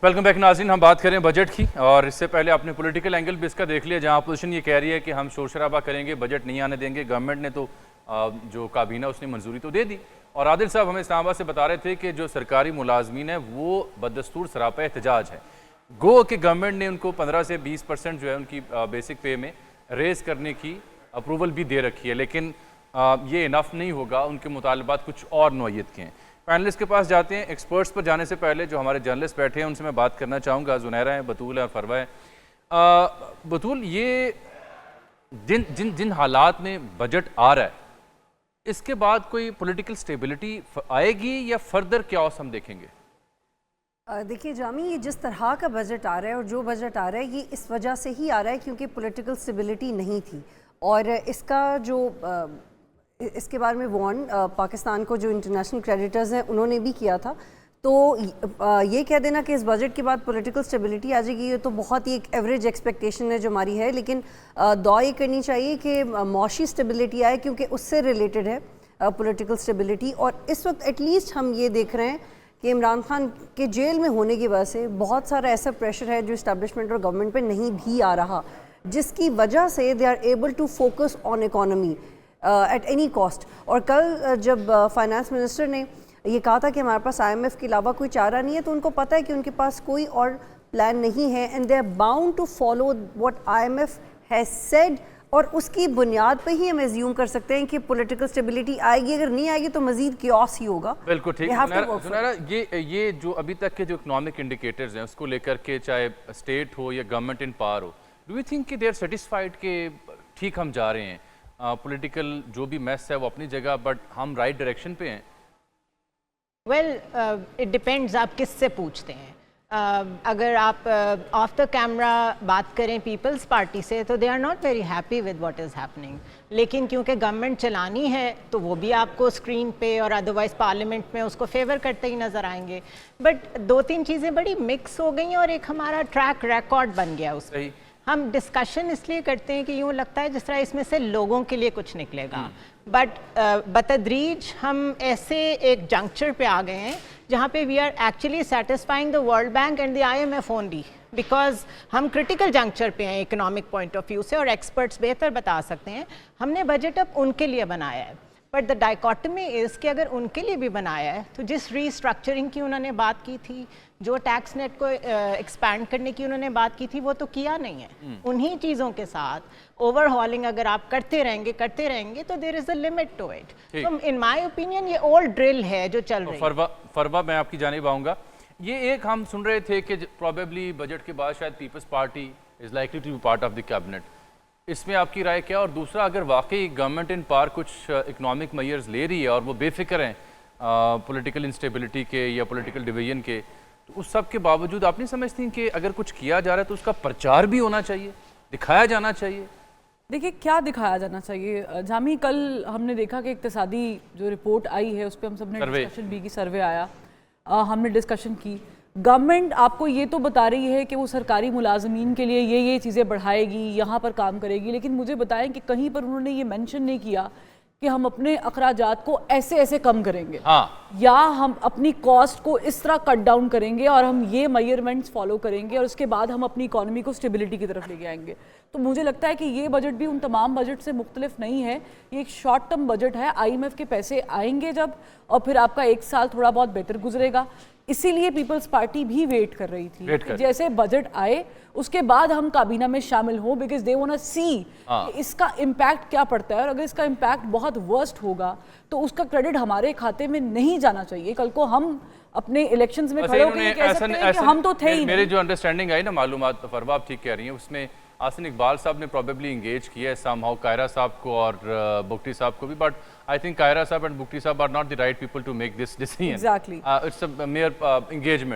Welcome back नाज़रीन। हम बात करें बजट की, और इससे पहले आपने पॉलिटिकल एंगल भी इसका देख लिया, जहां अपोजिशन ये कह रही है कि हम शोर शराबा करेंगे, बजट नहीं आने देंगे। गवर्नमेंट ने तो जो काबीना उसने मंजूरी तो दे दी। और आदिल साहब हमें इस्लामाबाद से बता रहे थे कि जो सरकारी मुलाजमीन है वो बदस्तूर सरापा एहतजाज है। गो कि गवर्नमेंट ने उनको 15 से 20% जो है उनकी बेसिक पे में रेज़ करने की अप्रूवल भी दे रखी है, लेकिन ये इनफ नहीं होगा। उनके मुतालबात कुछ और नौयत के हैं। पैनलिस्ट के पास जाते हैं। एक्सपर्ट्स पर जाने से पहले जो हमारे जर्नलिस्ट बैठे हैं उनसे मैं बात करना चाहूँगा। जुनैरा है, बतूल है और फरवा है। बतूल, ये जिन हालात में बजट आ रहा है, इसके बाद कोई पॉलिटिकल स्टेबिलिटी आएगी या फर्दर क्याओस हम देखेंगे? देखिए जामी, ये जिस तरह का बजट आ रहा है और जो बजट आ रहा है ये इस वजह से ही आ रहा है क्योंकि पॉलिटिकल स्टेबिलिटी नहीं थी। और इसका जो इसके बारे में वार्न पाकिस्तान को जो इंटरनेशनल क्रेडिटर्स हैं उन्होंने भी किया था। तो ये कह देना कि इस बजट के बाद पॉलिटिकल स्टेबिलिटी आ जाएगी, ये तो बहुत ही एक एवरेज एक्सपेक्टेशन है जो हमारी है। लेकिन दुआ ये करनी चाहिए कि मौशी स्टेबिलिटी आए, क्योंकि उससे रिलेटेड है पॉलिटिकल स्टेबिलिटी। और इस वक्त एटलीस्ट हम ये देख रहे हैं कि इमरान खान के जेल में होने की वजह से बहुत सारा ऐसा प्रेशर है जो इस्टेब्लिशमेंट और गवर्नमेंट पे नहीं भी आ रहा, जिसकी वजह से they are able to focus on economy at any cost. और कल जब फाइनेंस मिनिस्टर ने ये कहा था कि हमारे पास IMF के अलावा कोई चारा नहीं है, तो उनको पता है कि उनके पास कोई और प्लान नहीं है and they are bound to follow what IMF has said. और उसकी बुनियाद पे ही हम एज्यूम कर सकते हैं कि पॉलिटिकल स्टेबिलिटी आएगी। अगर नहीं आएगी तो मजीद क्योस ही होगा। बिल्कुल ठीक है सुनैरा, ये जो अभी तक के जो इकोनॉमिक इंडिकेटर्स हैं उसको लेकर के, चाहे स्टेट हो या गवर्नमेंट इन पावर हो, डू यू थिंक कि दे आर सेटिस्फाइड कि ठीक हम जा रहे हैं, पॉलिटिकल जो भी मैस है वो अपनी जगह, बट हम राइट डायरेक्शन पे हैं? वेल, इट डिपेंड्स आप किससे पूछते हैं। अगर आप ऑफ द कैमरा बात करें पीपल्स पार्टी से, तो they are not very happy with what is happening. लेकिन क्योंकि गवर्नमेंट चलानी है तो वो भी आपको स्क्रीन पे और अदरवाइज पार्लियामेंट में उसको फेवर करते ही नज़र आएंगे। बट दो तीन चीज़ें बड़ी मिक्स हो गई और एक हमारा ट्रैक रिकॉर्ड बन गया उस पर। हम डिस्कशन इसलिए करते हैं कि यूँ लगता है जिस तरह इसमें से लोगों के लिए कुछ निकलेगा, बट बतदरीज हम ऐसे एक जंक्चर पे आ गए हैं जहाँ पे we are actually satisfying the world bank and the IMF only, because हम क्रिटिकल जंक्चर पे हैं इकोनॉमिक पॉइंट ऑफ व्यू से, और एक्सपर्ट्स बेहतर बता सकते हैं। हमने बजट अब उनके लिए बनाया है, बट द डाइकोटमी इज़ कि अगर उनके लिए भी बनाया है तो जिस रीस्ट्रक्चरिंग की उन्होंने बात की थी, जो टैक्स नेट को एक्सपैंड करने की उन्होंने बात की थी, वो तो किया नहीं है। उन्हीं चीज़ों के साथ ओवरहॉलिंग अगर आप करते रहेंगे तो there is a limit to it. तो इन माय ओपिनियन ये ओल्ड ड्रिल है जो चल रही है। फरवा, मैं आपकी जानिब आऊँगा। ये एक हम सुन रहे थे कि प्रॉबेबली बजट के बाद शायद Peoples Party is likely to be part of the cabinet. इसमें आपकी राय क्या? और दूसरा, अगर वाकई गवर्नमेंट इन पावर कुछ इकोनॉमिक मेजर्स ले रही है और वो बेफिक्र हैं पॉलिटिकल इंस्टेबिलिटी के या पॉलिटिकल डिवीजन के, तो उस सब के बावजूद आप नहीं समझती कि अगर कुछ किया जा रहा है तो उसका प्रचार भी होना चाहिए, दिखाया जाना चाहिए? देखिए, क्या दिखाया जाना चाहिए जामी, कल हमने देखा कि इक्तिसादी जो रिपोर्ट आई है उस पर हम सब ने डिस्कशन भी की, सर्वे आया, हमने डिस्कशन की। गवर्नमेंट आपको ये तो बता रही है कि वो सरकारी मुलाजमीन के लिए ये चीज़ें बढ़ाएगी, यहाँ पर काम करेगी, लेकिन मुझे बताएं कि कहीं पर उन्होंने ये मेंशन नहीं किया कि हम अपने अखराजात को ऐसे कम करेंगे, या हम अपनी कॉस्ट को इस तरह कट डाउन करेंगे और हम ये मेजरमेंट्स फॉलो करेंगे और उसके बाद हम अपनी इकोनॉमी को स्टेबिलिटी की तरफ लेके आएंगे। तो मुझे लगता है कि ये बजट भी उन तमाम बजट से मुख्तलिफ नहीं है। ये एक शॉर्ट टर्म बजट है। IMF के पैसे आएंगे जब, और फिर आपका एक साल थोड़ा बहुत बेहतर गुजरेगा। इसीलिए पीपल्स पार्टी भी वेट कर रही थी कि जैसे बजट आए उसके बाद हम काबीना में शामिल हों, बिकॉज दे वांट टू सी इसका इम्पैक्ट क्या पड़ता है। और अगर इसका इम्पैक्ट बहुत वर्स्ट होगा तो उसका क्रेडिट हमारे खाते में नहीं जाना चाहिए। कल को हम अपने इलेक्शंस में खड़े होकर कह सकते हैं कि हम तो थे ही नहीं। मेरी जो अंडरस्टैंडिंग आई ना मालूमात, फरवा आप ठीक कह रही हैं, उसमें आसिन इकबाल साहब ने प्रॉबेबली इंगेज किया है समहाउ कायरा साहब को और बुगटी साहब को भी, बट आई थिंक कायरा साहब and Bugti sahab are not the right people to make this decision. Exactly, it's a mere engagement.